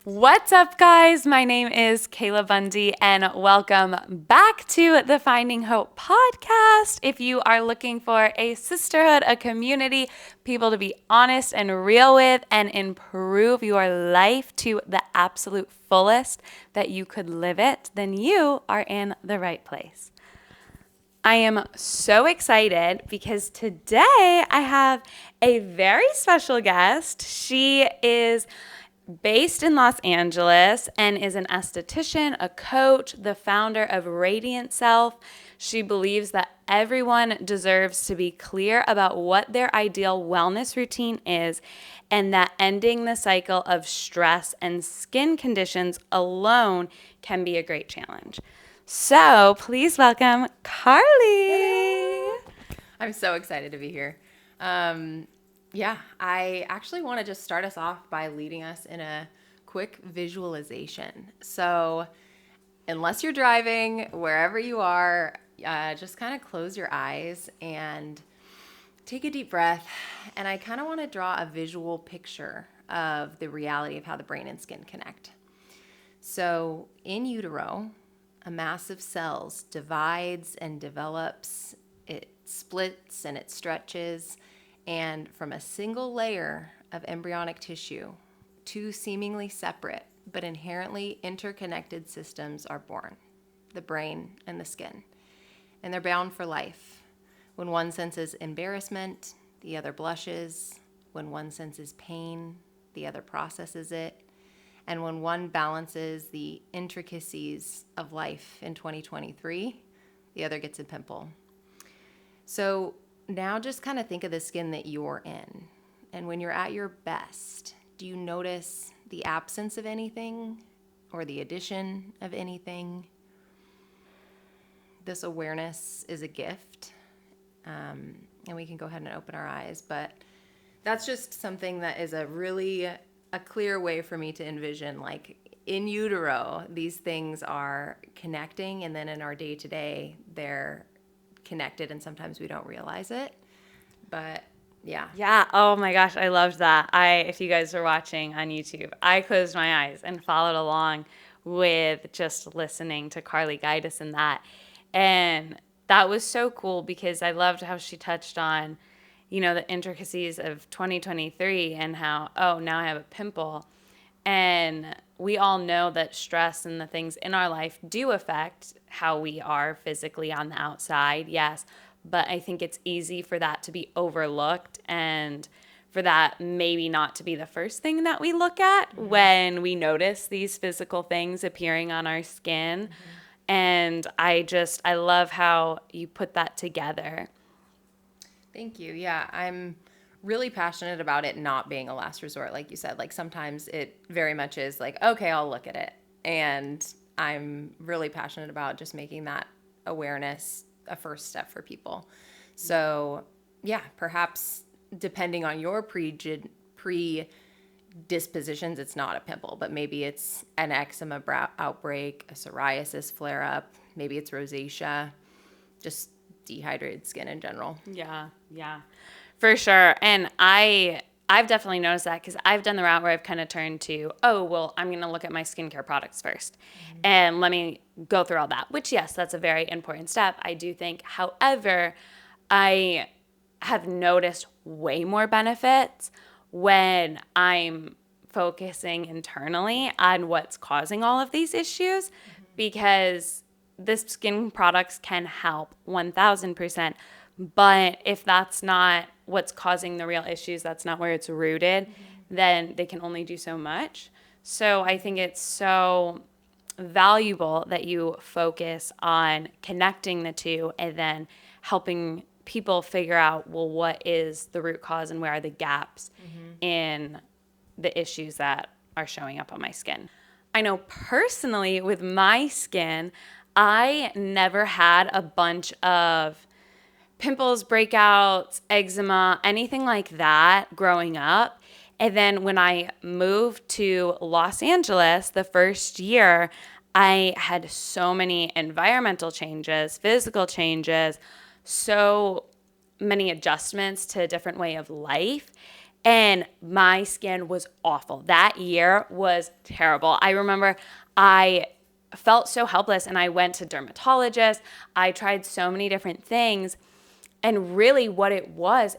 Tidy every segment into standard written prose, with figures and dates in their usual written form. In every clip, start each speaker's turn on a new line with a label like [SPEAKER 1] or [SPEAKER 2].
[SPEAKER 1] What's up, guys? My name is Kayla Bundy, and welcome back to the Finding Hope podcast. If you are looking for a sisterhood, a community, people to be honest and real with, and improve your life to the absolute fullest that you could live it, then you are in the right place. I am so excited because today I have a very special guest. She is based in Los Angeles and is an esthetician, a coach, the founder of RadiantSelf. She believes that everyone deserves to be clear about what their ideal wellness routine is, and that ending the cycle of stress and skin conditions alone can be a great challenge. So please welcome Carly.
[SPEAKER 2] I'm so excited to be here. I actually want to just start us off by leading us in a quick visualization. So unless you're driving, wherever you are, just kind of close your eyes and take a deep breath. And I kind of want to draw a visual picture of the reality of how the brain and skin connect. So in utero, a mass of cells divides and develops, it splits and it stretches, and from a single layer of embryonic tissue, two seemingly separate but inherently interconnected systems are born, the brain and the skin. And they're bound for life. When one senses embarrassment, the other blushes. When one senses pain, the other processes it. And when one balances the intricacies of life in 2023, the other gets a pimple. So now just kind of think of the skin that you're in. And when you're at your best, do you notice the absence of anything or the addition of anything? This awareness is a gift. And we can go ahead and open our eyes. But that's just something that is a clear way for me to envision, like in utero, these things are connecting, and then in our day-to-day, they're connected, and sometimes we don't realize it. But
[SPEAKER 1] Yeah. Oh my gosh, I loved that. If you guys are watching on YouTube, I closed my eyes and followed along with just listening to Carly guide us in that. And that was so cool because I loved how she touched on, the intricacies of 2023 and how, now I have a pimple. And we all know that stress and the things in our life do affect how we are physically on the outside, yes. But I think it's easy for that to be overlooked and for that maybe not to be the first thing that we look at when we notice these physical things appearing on our skin. And I love how you put that together.
[SPEAKER 2] Thank you. Yeah, I'm really passionate about it not being a last resort, like you said. Like sometimes it very much is like, okay, I'll look at it. And I'm really passionate about just making that awareness a first step for people. So yeah, perhaps depending on your predispositions, it's not a pimple, but maybe it's an eczema outbreak, a psoriasis flare up, maybe it's rosacea, just dehydrated skin in general.
[SPEAKER 1] Yeah, for sure. And I've definitely noticed that because I've done the route where I've kind of turned to, I'm going to look at my skincare products first. And let me go through all that, which, yes, that's a very important step, I do think. However, I have noticed way more benefits when I'm focusing internally on what's causing all of these issues, because the skin products can help 1,000%. But if that's not what's causing the real issues, that's not where it's rooted, then they can only do so much. So I think it's so valuable that you focus on connecting the two and then helping people figure out, what is the root cause and where are the gaps in the issues that are showing up on my skin. I know personally with my skin, I never had a bunch of pimples, breakouts, eczema, anything like that growing up. And then when I moved to Los Angeles the first year, I had so many environmental changes, physical changes, so many adjustments to a different way of life. And my skin was awful. That year was terrible. I remember I felt so helpless and I went to dermatologists. I tried so many different things. And really what it was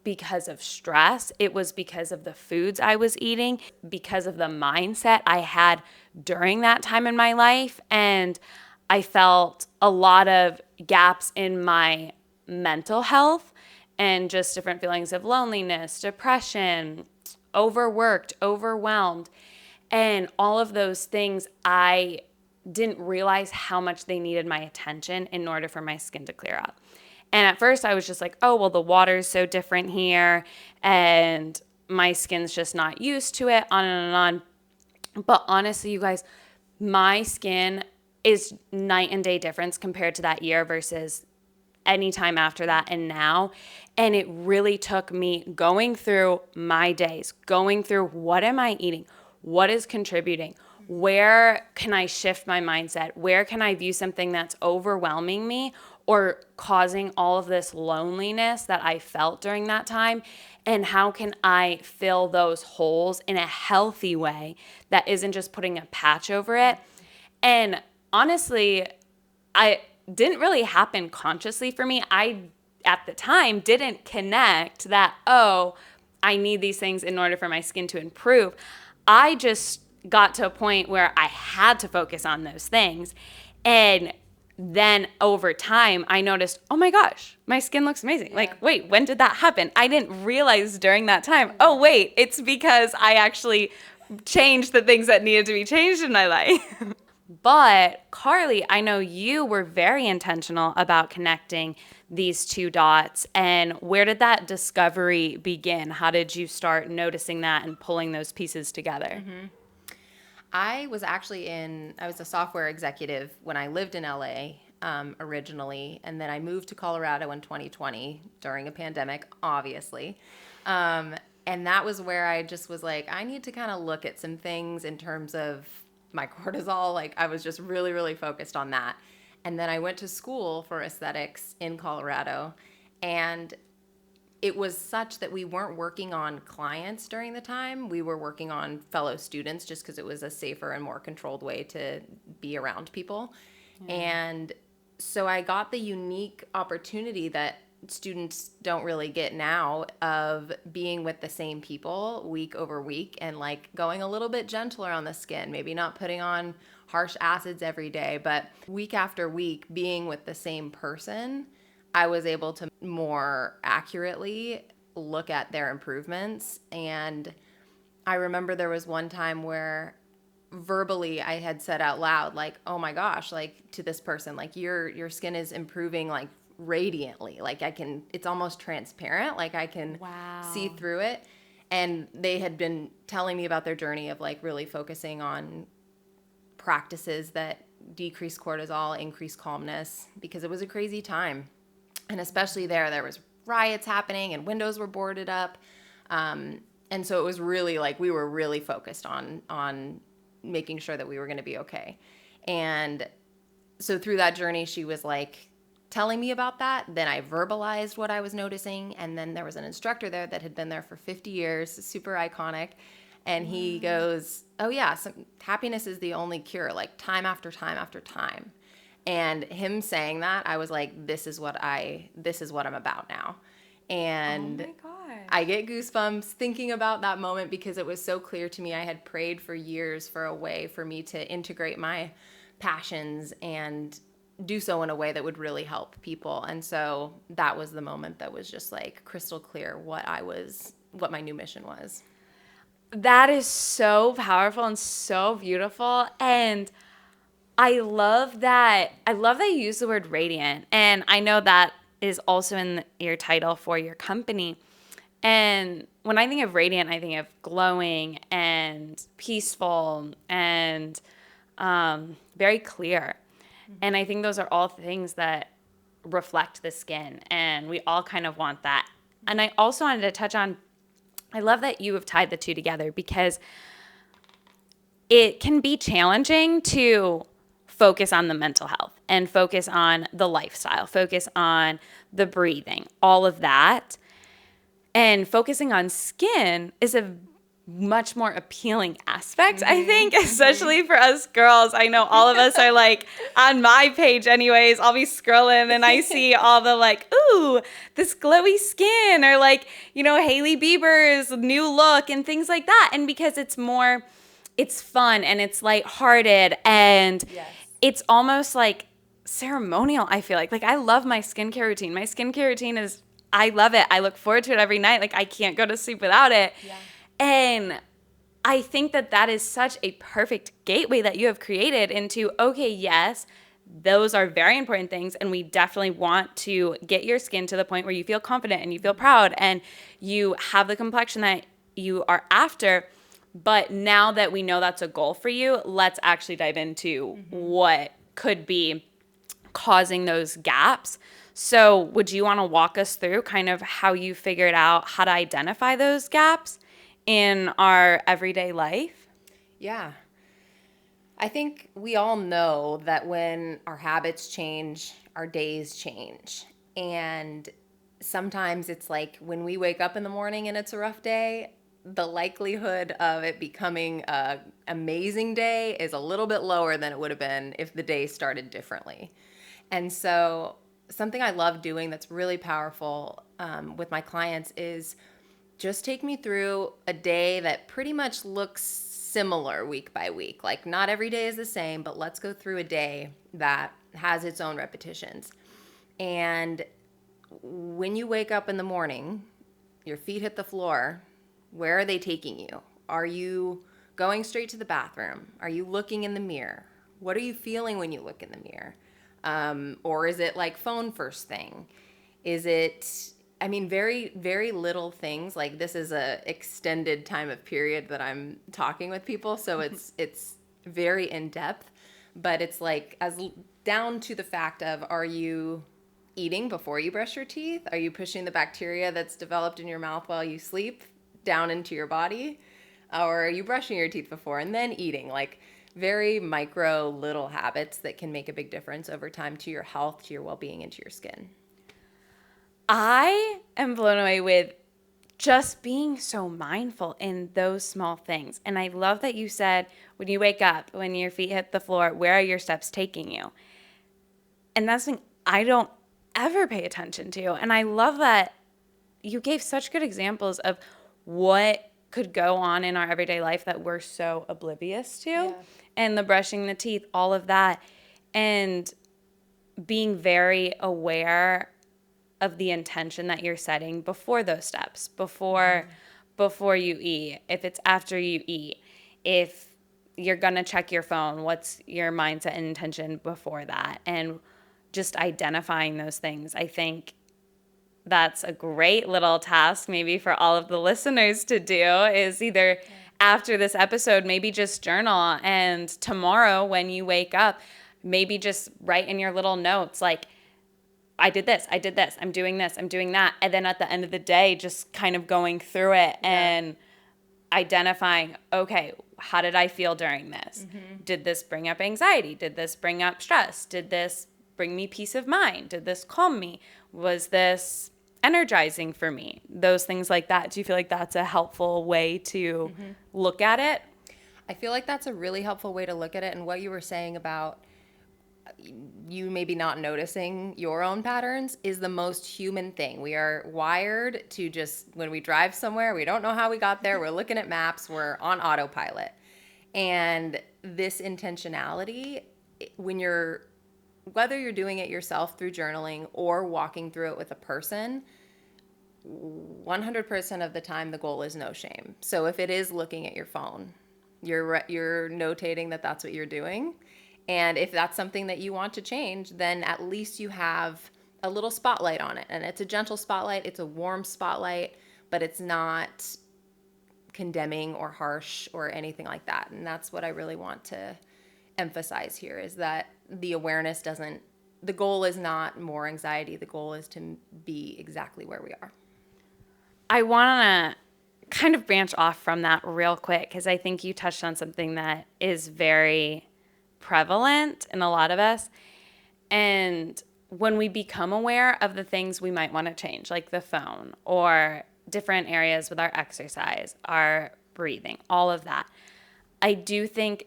[SPEAKER 1] because of stress. It was because of the foods I was eating, because of the mindset I had during that time in my life. And I felt a lot of gaps in my mental health and just different feelings of loneliness, depression, overworked, overwhelmed. And all of those things, I didn't realize how much they needed my attention in order for my skin to clear up. And at first I was just like, oh, well, the water's so different here and my skin's just not used to it, on and on. But honestly, you guys, my skin is night and day difference compared to that year versus any time after that and now. And it really took me going through my days, going through what am I eating? What is contributing? Where can I shift my mindset? Where can I view something that's overwhelming me or causing all of this loneliness that I felt during that time? And how can I fill those holes in a healthy way that isn't just putting a patch over it? And honestly, I didn't really happen consciously for me. I, at the time, didn't connect that, oh, I need these things in order for my skin to improve. I just got to a point where I had to focus on those things. And then over time, I noticed, oh my gosh, my skin looks amazing. Yeah. Like, wait, when did that happen? I didn't realize during that time, oh, wait, it's because I actually changed the things that needed to be changed in my life. But Carly, I know you were very intentional about connecting these two dots. And where did that discovery begin? How did you start noticing that and pulling those pieces together?
[SPEAKER 2] Mm-hmm. I was a software executive when I lived in LA originally. And then I moved to Colorado in 2020 during a pandemic, obviously. And that was where I just was like, I need to kind of look at some things in terms of my cortisol. Like I was just really, really focused on that. And then I went to school for aesthetics in Colorado, and it was such that we weren't working on clients during the time. We were working on fellow students just because it was a safer and more controlled way to be around people. Yeah. And so I got the unique opportunity that students don't really get now of being with the same people week over week and like going a little bit gentler on the skin, maybe not putting on harsh acids every day, but week after week being with the same person, I was able to more accurately look at their improvements. And I remember there was one time where verbally I had said out loud, like, oh my gosh, like to this person, like your skin is improving like radiantly. Like it's almost transparent. Like I can see through it. And they had been telling me about their journey of like really focusing on practices that decrease cortisol, increase calmness, because it was a crazy time. And especially there was riots happening and windows were boarded up. And so it was really like we were really focused on making sure that we were going to be okay. And so through that journey, she was like telling me about that. Then I verbalized what I was noticing. And then there was an instructor there that had been there for 50 years, super iconic. And he goes, oh yeah, happiness is the only cure, like time after time after time. And him saying that, I was like, this is what I'm about now. And oh my gosh, I get goosebumps thinking about that moment because it was so clear to me. I had prayed for years for a way for me to integrate my passions and do so in a way that would really help people. And so that was the moment that was just like crystal clear what my new mission was.
[SPEAKER 1] That is so powerful and so beautiful. And I love that you use the word radiant. And I know that is also in your title for your company. And when I think of radiant, I think of glowing and peaceful and very clear. Mm-hmm. And I think those are all things that reflect the skin. And we all kind of want that. And I also wanted to touch on, I love that you have tied the two together because it can be challenging to focus on the mental health and focus on the lifestyle, focus on the breathing, all of that. And focusing on skin is a much more appealing aspect, I think, especially for us girls. I know all of us are like, on my page anyways, I'll be scrolling and I see all the like, ooh, this glowy skin, or like, Hailey Bieber's new look and things like that. And because it's fun and it's lighthearted and it's almost like ceremonial, I feel like. Like, I love my skincare routine. My skincare routine I love it. I look forward to it every night. Like, I can't go to sleep without it. Yeah. And I think that is such a perfect gateway that you have created into, okay, yes, those are very important things. And we definitely want to get your skin to the point where you feel confident and you feel proud and you have the complexion that you are after. But now that we know that's a goal for you, let's actually dive into what could be causing those gaps. So would you want to walk us through kind of how you figured out how to identify those gaps in our everyday life?
[SPEAKER 2] Yeah. I think we all know that when our habits change, our days change. And sometimes it's like when we wake up in the morning and it's a rough day, the likelihood of it becoming an amazing day is a little bit lower than it would have been if the day started differently. And so something I love doing that's really powerful with my clients is just take me through a day that pretty much looks similar week by week. Like, not every day is the same, but let's go through a day that has its own repetitions. And when you wake up in the morning, your feet hit the floor, where are they taking you? Are you going straight to the bathroom? Are you looking in the mirror? What are you feeling when you look in the mirror? Or is it like phone first thing? Is it, very, very little things. Like, this is a extended time of period that I'm talking with people. So it's very in depth, but it's like as down to the fact of, are you eating before you brush your teeth? Are you pushing the bacteria that's developed in your mouth while you sleep down into your body? Or are you brushing your teeth before and then eating? Like, very micro little habits that can make a big difference over time to your health, to your well-being, and to your skin.
[SPEAKER 1] I am blown away with just being so mindful in those small things. And I love that you said, when you wake up, when your feet hit the floor, where are your steps taking you? And that's something I don't ever pay attention to. And I love that you gave such good examples of what could go on in our everyday life that we're so oblivious to. Yeah. And the brushing the teeth, all of that. And being very aware of the intention that you're setting before those steps, before you eat, if it's after you eat, if you're going to check your phone, what's your mindset and intention before that? And just identifying those things. I think that's a great little task maybe for all of the listeners to do, is either after this episode, maybe just journal, and tomorrow when you wake up, maybe just write in your little notes, like, I did this, I'm doing this, I'm doing that. And then at the end of the day, just kind of going through it and identifying, okay, how did I feel during this? Did this bring up anxiety? Did this bring up stress? Did this bring me peace of mind? Did this calm me? Was this energizing for me? Those things like that. Do you feel like that's a helpful way to look at it?
[SPEAKER 2] I feel like that's a really helpful way to look at it. And what you were saying about you maybe not noticing your own patterns is the most human thing. We are wired to just, when we drive somewhere, we don't know how we got there. We're looking at maps. We're on autopilot. And this intentionality, whether you're doing it yourself through journaling or walking through it with a person, 100% of the time, the goal is no shame. So if it is looking at your phone, you're notating that that's what you're doing. And if that's something that you want to change, then at least you have a little spotlight on it. And it's a gentle spotlight. It's a warm spotlight, but it's not condemning or harsh or anything like that. And that's what I really want to emphasize here, is that the awareness the goal is not more anxiety. The goal is to be exactly where we are.
[SPEAKER 1] I want to kind of branch off from that real quick, because I think you touched on something that is very prevalent in a lot of us. And when we become aware of the things we might want to change, like the phone or different areas with our exercise, our breathing, all of that. I do think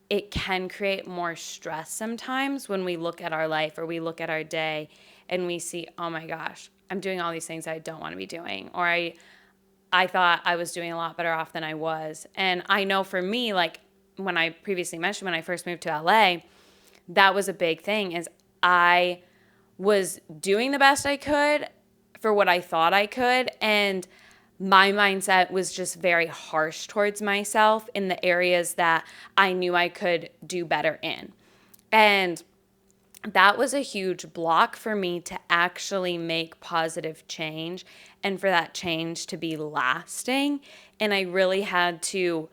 [SPEAKER 1] it can create more stress sometimes when we look at our life or we look at our day and we see, oh my gosh, I'm doing all these things I don't want to be doing. Or I thought I was doing a lot better off than I was. And I know for me, like when I previously mentioned when I first moved to LA, that was a big thing is I was doing the best I could for what I thought I could. And my mindset was just very harsh towards myself in the areas that I knew I could do better in. And that was a huge block for me to actually make positive change and for that change to be lasting. And I really had to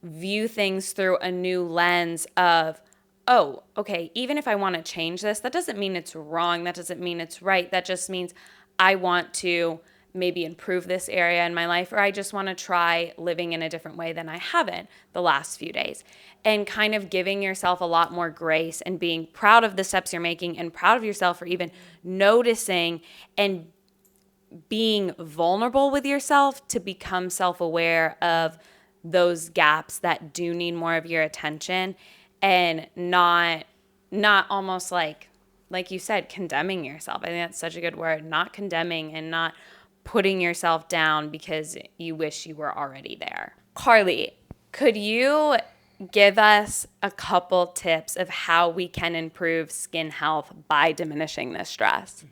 [SPEAKER 1] view things through a new lens of, oh, okay, even if I want to change this, that doesn't mean it's wrong. That doesn't mean it's right. That just means I want to maybe improve this area in my life, or I just want to try living in a different way than I haven't the last few days. And kind of giving yourself a lot more grace and being proud of the steps you're making and proud of yourself for even noticing and being vulnerable with yourself to become self-aware of those gaps that do need more of your attention and not almost like you said, condemning yourself. I think that's such a good word, not condemning and not putting yourself down because you wish you were already there. Carly, could you give us a couple tips of how we can improve skin health by diminishing this stress?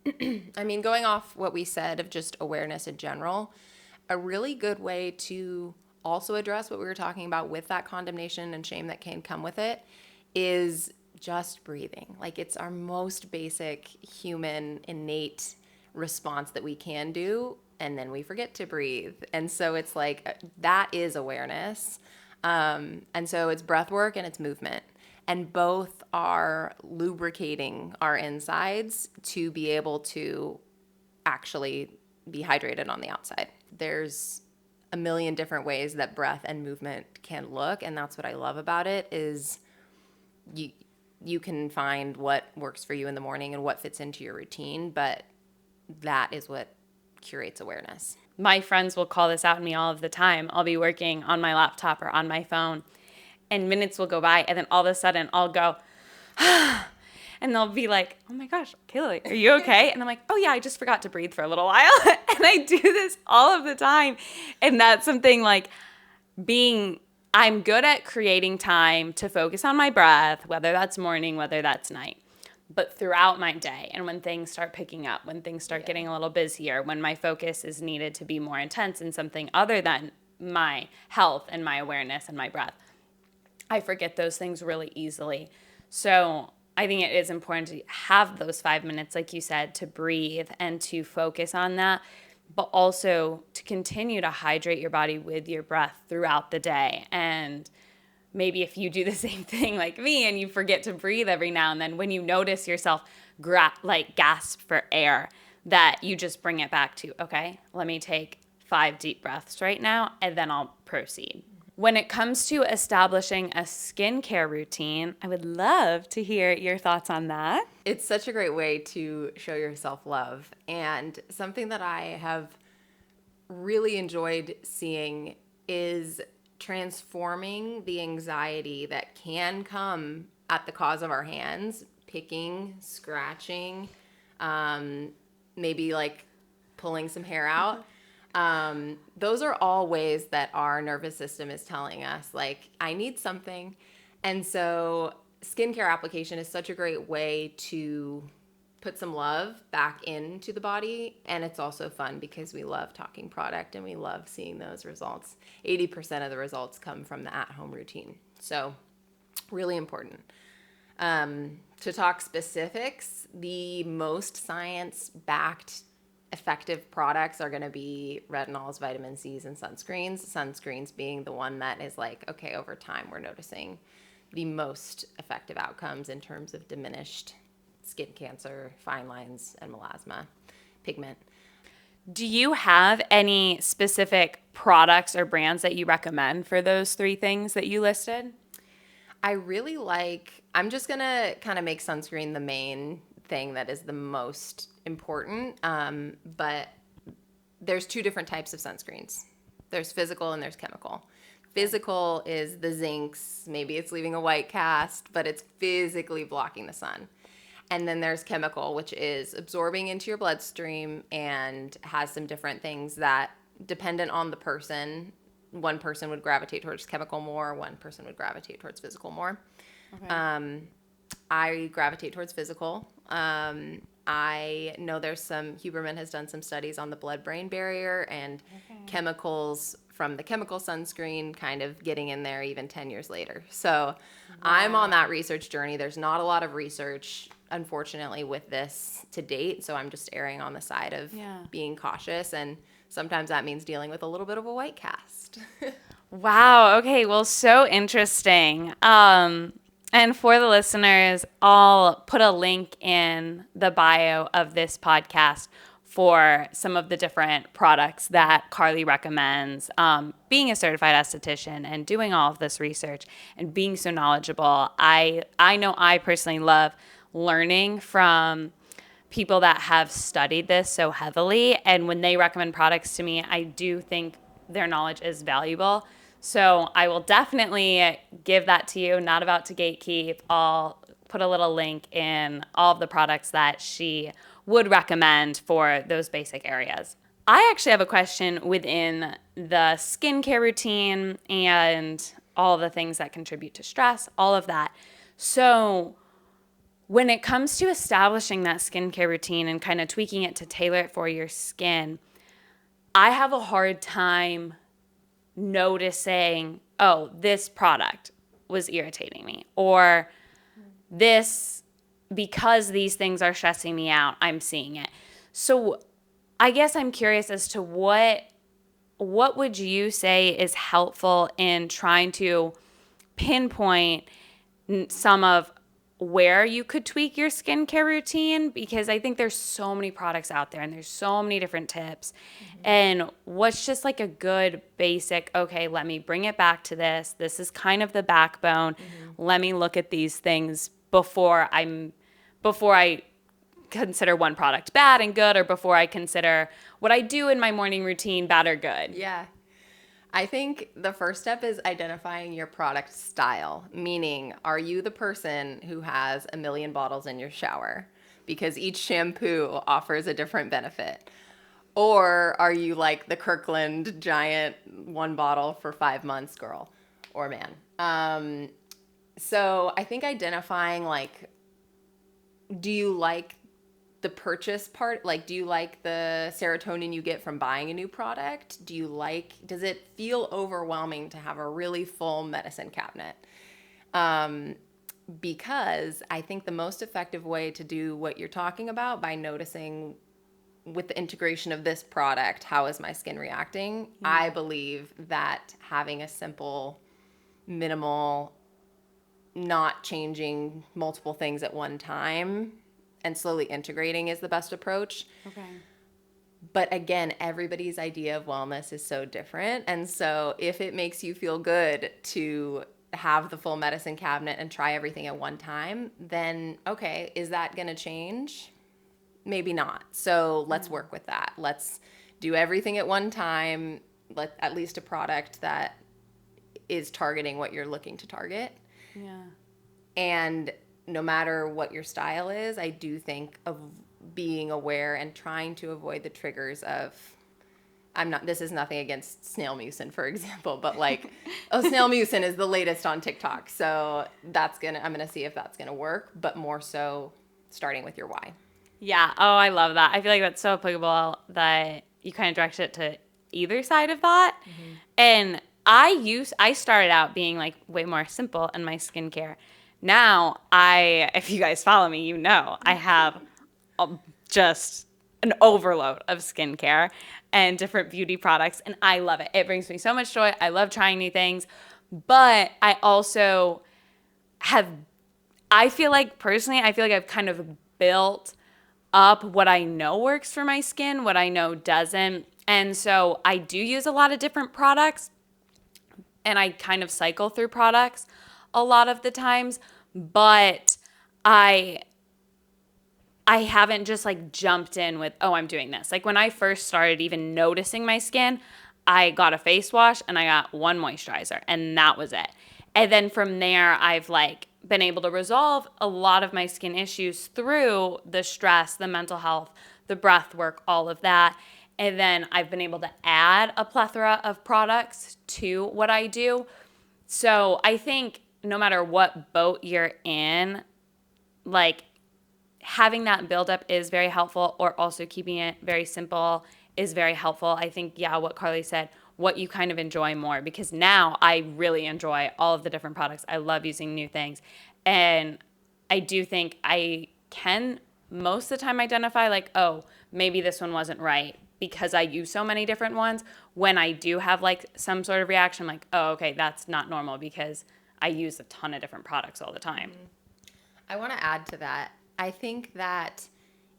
[SPEAKER 2] I mean, going off what we said of just awareness in general, a really good way to also address what we were talking about with that condemnation and shame that can come with it is just breathing. Like, it's our most basic human innate response that we can do, and then we forget to breathe. And so it's like, that is awareness. And so it's breath work and it's movement. And both are lubricating our insides to be able to actually be hydrated on the outside. There's a million different ways that breath and movement can look, and that's what I love about it is you can find what works for you in the morning and what fits into your routine, but that is what curates awareness.
[SPEAKER 1] My friends will call this out in me all of the time. I'll be working on my laptop or on my phone, and minutes will go by, and then all of a sudden I'll go, and they'll be like, oh my gosh, Kayla, are you okay? And I'm like, oh yeah, I just forgot to breathe for a little while. And I do this all of the time. And that's something like I'm good at creating time to focus on my breath, whether that's morning, whether that's night. But throughout my day, and when things start picking up, when things start getting a little busier, when my focus is needed to be more intense in something other than my health and my awareness and my breath, I forget those things really easily. So I think it is important to have those 5 minutes, like you said, to breathe and to focus on that, but also to continue to hydrate your body with your breath throughout the day. And maybe if you do the same thing like me and you forget to breathe every now and then, when you notice yourself gasp for air, that you just bring it back to, okay, let me take 5 deep breaths right now, and then I'll proceed. When it comes to establishing a skincare routine, I would love to hear your thoughts on that.
[SPEAKER 2] It's such a great way to show yourself love. And something that I have really enjoyed seeing is transforming the anxiety that can come at the cause of our hands, picking, scratching, maybe like pulling some hair out. Those are all ways that our nervous system is telling us, like, I need something. And so skincare application is such a great way to put some love back into the body. And it's also fun because we love talking product and we love seeing those results. 80% of the results come from the at-home routine. So really important. To talk specifics, the most science-backed effective products are going to be retinols, vitamin C's, and sunscreens. Sunscreens being the one that is like, okay, over time we're noticing the most effective outcomes in terms of diminished skin cancer, fine lines, and melasma, pigment.
[SPEAKER 1] Do you have any specific products or brands that you recommend for those 3 things that you listed?
[SPEAKER 2] I really I'm just going to kind of make sunscreen the main thing that is the most important. But there's two different types of sunscreens. There's physical and there's chemical. Physical is the zincs, maybe it's leaving a white cast, but it's physically blocking the sun. And then there's chemical, which is absorbing into your bloodstream and has some different things that, dependent on the person, one person would gravitate towards chemical more, one person would gravitate towards physical more. Okay. I gravitate towards physical. I know Huberman has done some studies on the blood-brain barrier and chemicals from the chemical sunscreen kind of getting in there even 10 years later. So I'm on that research journey. There's not a lot of research, unfortunately, with this to date. So I'm just erring on the side of being cautious. And sometimes that means dealing with a little bit of a white cast.
[SPEAKER 1] Wow. Okay. Well, so interesting. And for the listeners, I'll put a link in the bio of this podcast for some of the different products that Carly recommends. Being a certified esthetician and doing all of this research and being so knowledgeable, I know I personally love learning from people that have studied this so heavily. And when they recommend products to me, I do think their knowledge is valuable. So I will definitely give that to you. Not about to gatekeep. I'll put a little link in all of the products that she would recommend for those basic areas. I actually have a question within the skincare routine and all the things that contribute to stress, all of that. So when it comes to establishing that skincare routine and kind of tweaking it to tailor it for your skin, I have a hard time noticing, oh, this product was irritating me, or this, because these things are stressing me out, I'm seeing it. So I guess I'm curious as to what would you say is helpful in trying to pinpoint some of where you could tweak your skincare routine, because I think there's so many products out there and there's so many different tips. And what's just like a good basic, okay, let me bring it back to this. This is kind of the backbone. Let me look at these things before I consider one product bad and good, or before I consider what I do in my morning routine bad or good.
[SPEAKER 2] Yeah. I think the first step is identifying your product style, meaning, are you the person who has a million bottles in your shower? Because each shampoo offers a different benefit. Or are you like the Kirkland giant 1 bottle for 5 months girl or man? So I think identifying, like, do you like the purchase part? Like, do you like the serotonin you get from buying a new product? Does it feel overwhelming to have a really full medicine cabinet? Because I think the most effective way to do what you're talking about, by noticing with the integration of this product, how is my skin reacting? I believe that having a simple, minimal, not changing multiple things at one time and slowly integrating is the best approach.
[SPEAKER 1] Okay.
[SPEAKER 2] But again, everybody's idea of wellness is so different. And so if it makes you feel good to have the full medicine cabinet and try everything at one time, then okay, is that going to change? Maybe not. So let's work with that. Let's do everything at one time. At least a product that is targeting what you're looking to target.
[SPEAKER 1] Yeah.
[SPEAKER 2] And no matter what your style is, I do think of being aware and trying to avoid the triggers of, this is nothing against snail mucin, for example, but like, snail mucin is the latest on TikTok. So I'm going to see if that's going to work, but more so starting with your why.
[SPEAKER 1] Yeah. Oh, I love that. I feel like that's so applicable that you kind of direct it to either side of that. And I started out being like way more simple in my skincare. Now, if you guys follow me, you know I have just an overload of skincare and different beauty products, and I love it. It brings me so much joy. I love trying new things, but I also I feel like I've kind of built up what I know works for my skin, what I know doesn't. And so I do use a lot of different products, and I kind of cycle through products a lot of the times, but I I haven't just like jumped in with, oh, I'm doing this. Like when I first started even noticing my skin, I got a face wash and I got one moisturizer and that was it. And then from there, I've like been able to resolve a lot of my skin issues through the stress, the mental health, the breath work, all of that. And then I've been able to add a plethora of products to what I do. So I think no matter what boat you're in, like having that buildup is very helpful, or also keeping it very simple is very helpful. I think, yeah, what Carly said, what you kind of enjoy more, because now I really enjoy all of the different products. I love using new things. And I do think I can most of the time identify like, oh, maybe this one wasn't right because I use so many different ones. When I do have like some sort of reaction, I'm like, oh, okay, that's not normal because I use a ton of different products all the time.
[SPEAKER 2] I want to add to that. I think that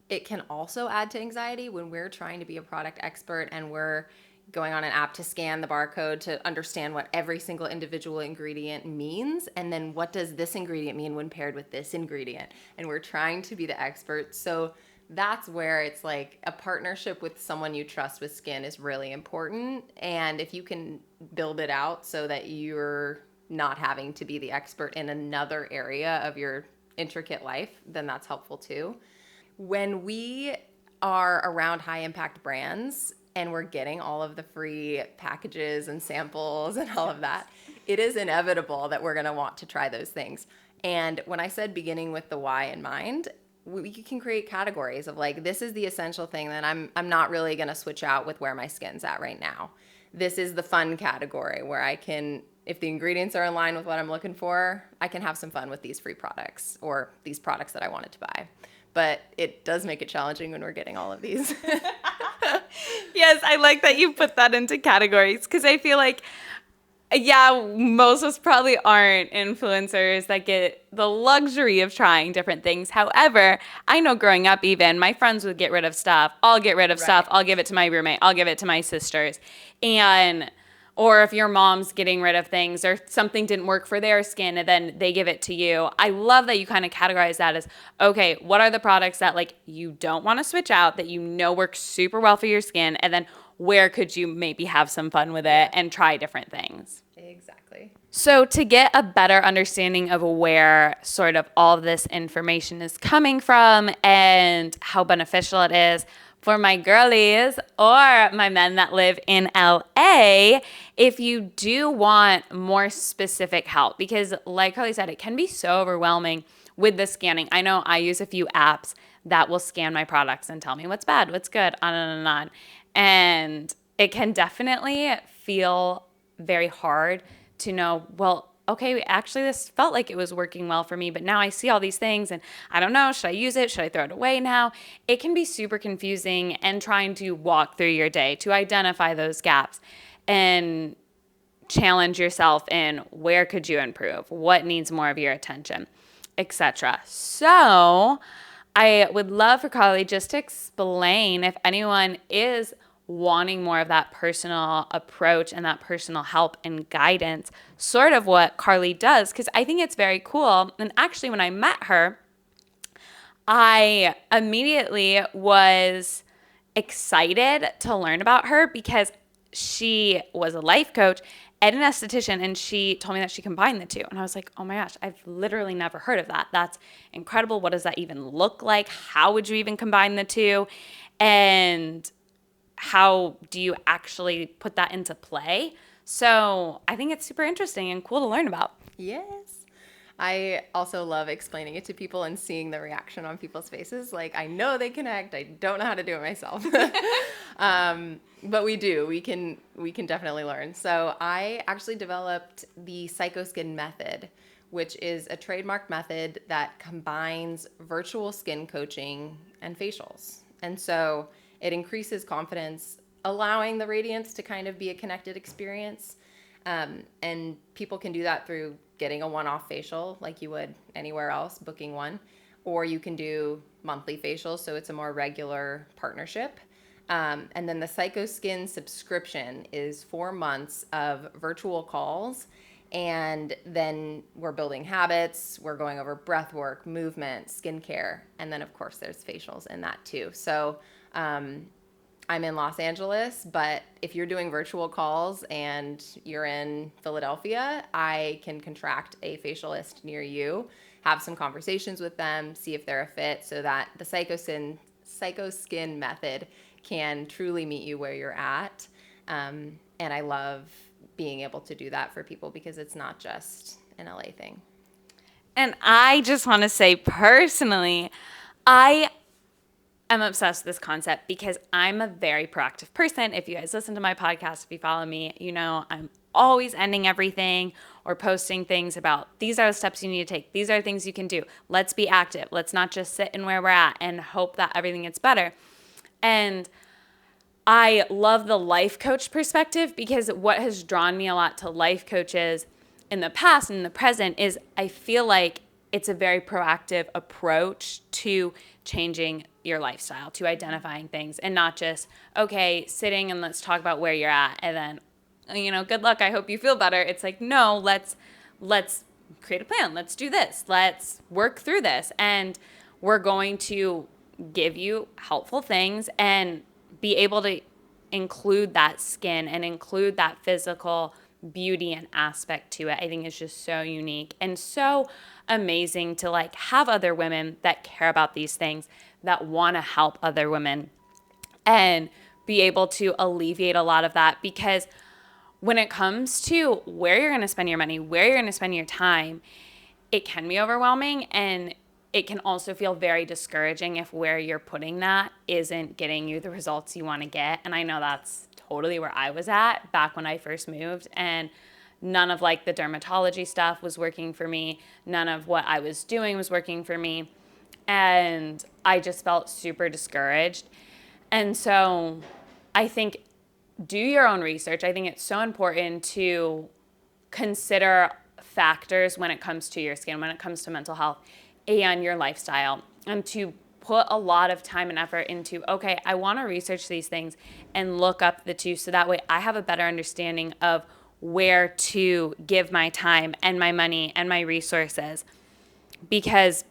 [SPEAKER 2] it can also add to anxiety when we're trying to be a product expert and we're going on an app to scan the barcode to understand what every single individual ingredient means. And then what does this ingredient mean when paired with this ingredient? And we're trying to be the expert. So that's where it's like a partnership with someone you trust with skin is really important. And if you can build it out so that you're not having to be the expert in another area of your intricate life, then that's helpful too. When we are around high impact brands and we're getting all of the free packages and samples and all of that, it is inevitable that we're going to want to try those things. And when I said beginning with the why in mind, we can create categories of like, this is the essential thing that I'm not really going to switch out with where my skin's at right now. This is the fun category where I can, if the ingredients are in line with what I'm looking for, I can have some fun with these free products or these products that I wanted to buy. But it does make it challenging when we're getting all of these.
[SPEAKER 1] Yes, I like that you put that into categories, because I feel like, yeah, most of us probably aren't influencers that get the luxury of trying different things. However, I know growing up even, my friends would get rid of stuff. I'll get rid of stuff. I'll give it to my roommate. I'll give it to my sisters. Or if your mom's getting rid of things or something didn't work for their skin and then they give it to you. I love that you kind of categorize that as, okay, what are the products that like you don't want to switch out, that you know work super well for your skin, and then where could you maybe have some fun with it and try different things.
[SPEAKER 2] Exactly.
[SPEAKER 1] So to get a better understanding of where sort of all of this information is coming from and how beneficial it is, for my girlies or my men that live in LA, if you do want more specific help, because like Carly said, it can be so overwhelming with the scanning. I know I use a few apps that will scan my products and tell me what's bad, what's good, on and on and on. And it can definitely feel very hard to know, well, okay, actually this felt like it was working well for me, but now I see all these things and I don't know, should I use it? Should I throw it away now? It can be super confusing, and trying to walk through your day to identify those gaps and challenge yourself in where could you improve, what needs more of your attention, etc. So I would love for Carly just to explain, if anyone is wanting more of that personal approach and that personal help and guidance, sort of what Carly does, because I think it's very cool. And actually, when I met her, I immediately was excited to learn about her because she was a life coach and an esthetician, and she told me that she combined the two. And I was like, oh my gosh, I've literally never heard of that. That's incredible. What does that even look like? How would you even combine the two? And how do you actually put that into play? So I think it's super interesting and cool to learn about.
[SPEAKER 2] Yes. I also love explaining it to people and seeing the reaction on people's faces. Like, I know they connect. I don't know how to do it myself. But we do. We can definitely learn. So I actually developed the Psychoskin method, which is a trademark method that combines virtual skin coaching and facials. And so it increases confidence, allowing the radiance to kind of be a connected experience. And people can do that through getting a one-off facial like you would anywhere else, booking one. Or you can do monthly facials, so it's a more regular partnership. And then the Psychoskin subscription is 4 months of virtual calls And then we're building habits. We're going over breath work, movement, skincare. And then, of course, there's facials in that too. So I'm in Los Angeles, but if you're doing virtual calls and you're in Philadelphia, I can contract a facialist near you, have some conversations with them, see if they're a fit, so that the psycho skin method can truly meet you where you're at. And I love being able to do that for people because it's not just an LA thing.
[SPEAKER 1] And I just want to say personally, I'm obsessed with this concept because I'm a very proactive person. If you guys listen to my podcast, if you follow me, you know I'm always ending everything or posting things about these are the steps you need to take. These are things you can do. Let's be active. Let's not just sit in where we're at and hope that everything gets better. And I love the life coach perspective because what has drawn me a lot to life coaches in the past and in the present is I feel like it's a very proactive approach to changing your lifestyle, to identifying things, and not just, okay, sitting and let's talk about where you're at and then, you know, good luck, I hope you feel better. It's like, no, let's create a plan. Let's do this. Let's work through this. And we're going to give you helpful things and be able to include that skin and include that physical beauty and aspect to it. I think it's just so unique and so amazing to like have other women that care about these things, that want to help other women and be able to alleviate a lot of that. Because when it comes to where you're going to spend your money, where you're going to spend your time, it can be overwhelming, and it can also feel very discouraging if where you're putting that isn't getting you the results you want to get. And I know that's totally where I was at back when I first moved, and none of like the dermatology stuff was working for me. None of what I was doing was working for me. And I just felt super discouraged. And so I think do your own research. I think it's so important to consider factors when it comes to your skin, when it comes to mental health and your lifestyle, and to put a lot of time and effort into, okay, I want to research these things and look up the two so that way I have a better understanding of where to give my time and my money and my resources. Because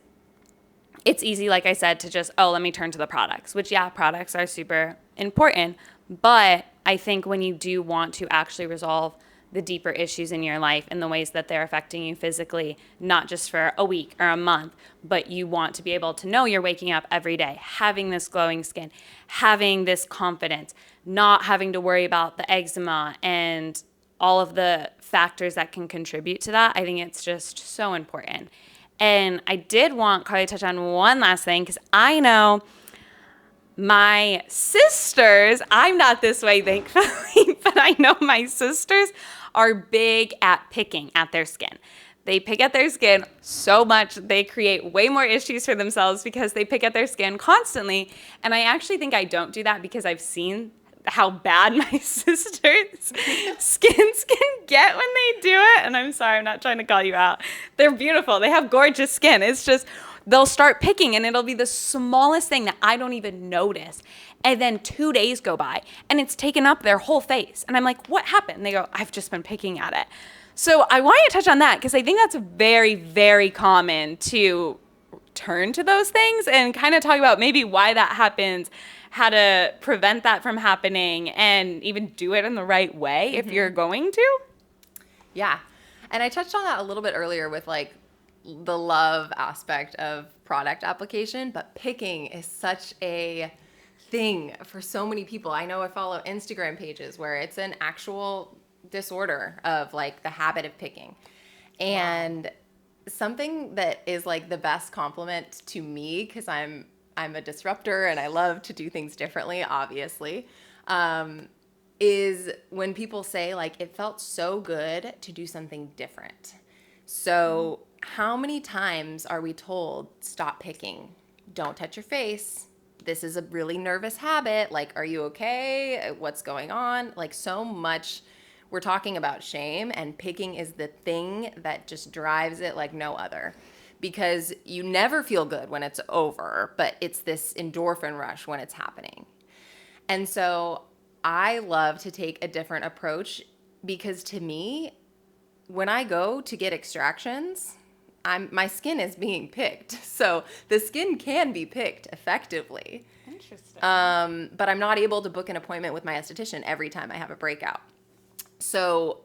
[SPEAKER 1] it's easy, like I said, to just, let me turn to the products, which, yeah, products are super important. But I think when you do want to actually resolve the deeper issues in your life and the ways that they're affecting you physically, not just for a week or a month, but you want to be able to know you're waking up every day, having this glowing skin, having this confidence, not having to worry about the eczema and all of the factors that can contribute to that. I think it's just so important. And I did want Carly to touch on one last thing, because I know my sisters, I'm not this way, thankfully, but I know my sisters are big at picking at their skin. They pick at their skin so much, they create way more issues for themselves because they pick at their skin constantly. And I actually think I don't do that because I've seen how bad my sisters' skins can get when they do it. And I'm sorry, I'm not trying to call you out. They're beautiful. They have gorgeous skin. It's just they'll start picking and it'll be the smallest thing that I don't even notice. And then 2 days go by and it's taken up their whole face. And I'm like, what happened? They go, I've just been picking at it. So I want you to touch on that because I think that's very, very common to turn to those things and kind of talk about maybe why that happens, how to prevent that from happening, and even do it in the right way if you're going to.
[SPEAKER 2] Yeah. And I touched on that a little bit earlier with like the love aspect of product application, but picking is such a thing for so many people. I know I follow Instagram pages where it's an actual disorder of like the habit of picking. And something that is like the best compliment to me, because I'm a disruptor and I love to do things differently, obviously, is when people say like, it felt so good to do something different. So how many times are we told, stop picking, don't touch your face, this is a really nervous habit, like, are you okay, what's going on? Like, so much we're talking about shame, and picking is the thing that just drives it like no other. Because you never feel good when it's over, but it's this endorphin rush when it's happening. And so I love to take a different approach because to me, when I go to get extractions, my skin is being picked. So the skin can be picked effectively.
[SPEAKER 1] Interesting.
[SPEAKER 2] But I'm not able to book an appointment with my esthetician every time I have a breakout. So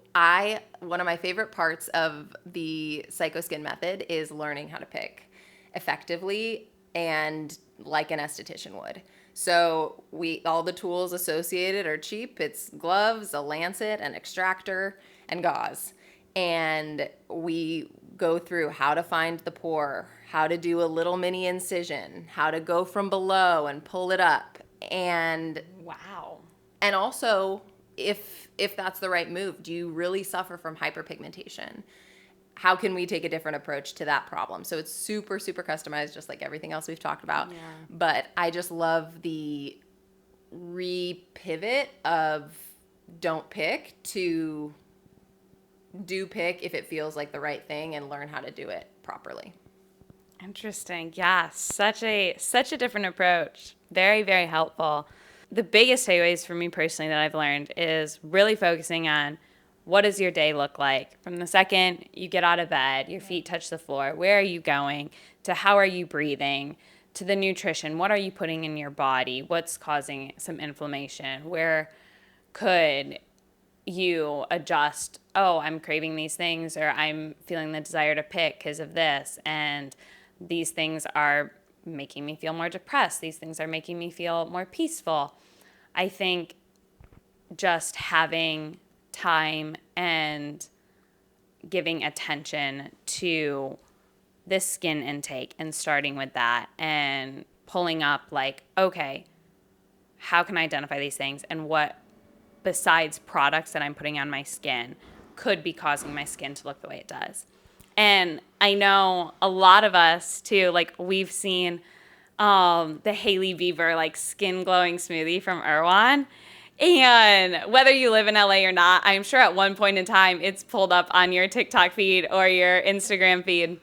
[SPEAKER 2] one of my favorite parts of the psychoskin method is learning how to pick effectively and like an esthetician would. So all the tools associated are cheap. It's gloves, a lancet, an extractor, and gauze. And we go through how to find the pore, how to do a little mini incision, how to go from below and pull it up. And
[SPEAKER 1] wow.
[SPEAKER 2] And also, if that's the right move, do you really suffer from hyperpigmentation? How can we take a different approach to that problem? So it's super, super customized, just like everything else we've talked about.
[SPEAKER 1] Yeah.
[SPEAKER 2] But I just love the re-pivot of don't pick to do pick if it feels like the right thing and learn how to do it properly.
[SPEAKER 1] Interesting. Yeah, such a different approach. Very, very helpful. The biggest takeaways for me personally that I've learned is really focusing on what does your day look like from the second you get out of bed, your feet touch the floor, where are you going, to how are you breathing, to the nutrition, what are you putting in your body, what's causing some inflammation, where could you adjust, oh, I'm craving these things, or I'm feeling the desire to pick because of this, and these things are making me feel more depressed, these things are making me feel more peaceful. I think just having time and giving attention to this skin intake and starting with that and pulling up like, okay, how can I identify these things, and what besides products that I'm putting on my skin could be causing my skin to look the way it does. And I know a lot of us too, like we've seen the Hailey Bieber like skin glowing smoothie from Erewhon. And whether you live in LA or not, I'm sure at one point in time it's pulled up on your TikTok feed or your Instagram feed.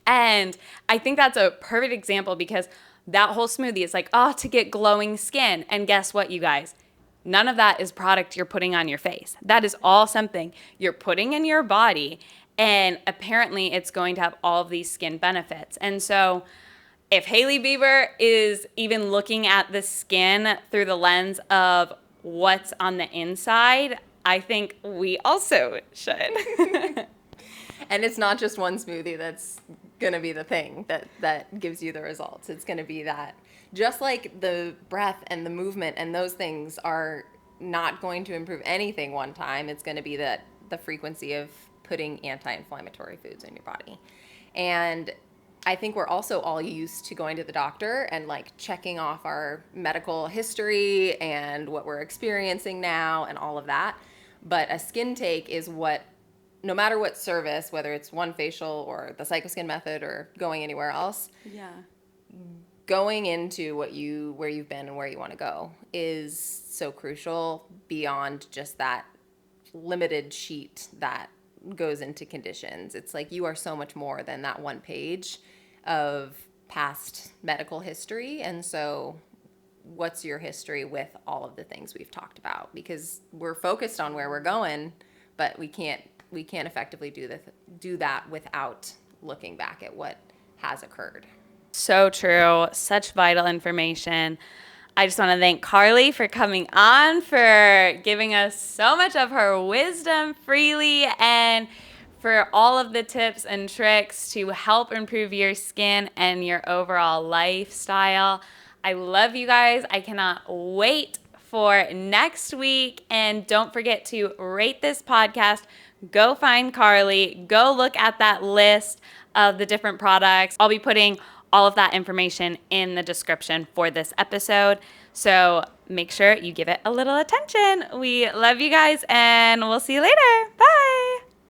[SPEAKER 1] And I think that's a perfect example because that whole smoothie is like, oh, to get glowing skin. And guess what, you guys? None of that is product you're putting on your face. That is all something you're putting in your body. And apparently it's going to have all of these skin benefits. And so if Hailey Bieber is even looking at the skin through the lens of what's on the inside, I think we also should.
[SPEAKER 2] And it's not just one smoothie that's going to be the thing that gives you the results. It's going to be that. Just like the breath and the movement and those things are not going to improve anything one time, it's going to be the frequency of putting anti-inflammatory foods in your body. And I think we're also all used to going to the doctor and like checking off our medical history and what we're experiencing now and all of that. But a skin take is what, no matter what service, whether it's one facial or the psychoskin method or going anywhere else, going into where you've been and where you want to go is so crucial beyond just that limited sheet that goes into conditions. It's like you are so much more than that one page of past medical history. And so what's your history with all of the things we've talked about? Because we're focused on where we're going, but we can't effectively do that without looking back at what has occurred.
[SPEAKER 1] So true. Such vital information. I just want to thank Carly for coming on, for giving us so much of her wisdom freely, and for all of the tips and tricks to help improve your skin and your overall lifestyle. I love you guys. I cannot wait for next week. And don't forget to rate this podcast. Go find Carly. Go look at that list of the different products. I'll be putting all of that information in the description for this episode. So make sure you give it a little attention. We love you guys, and we'll see you later. Bye.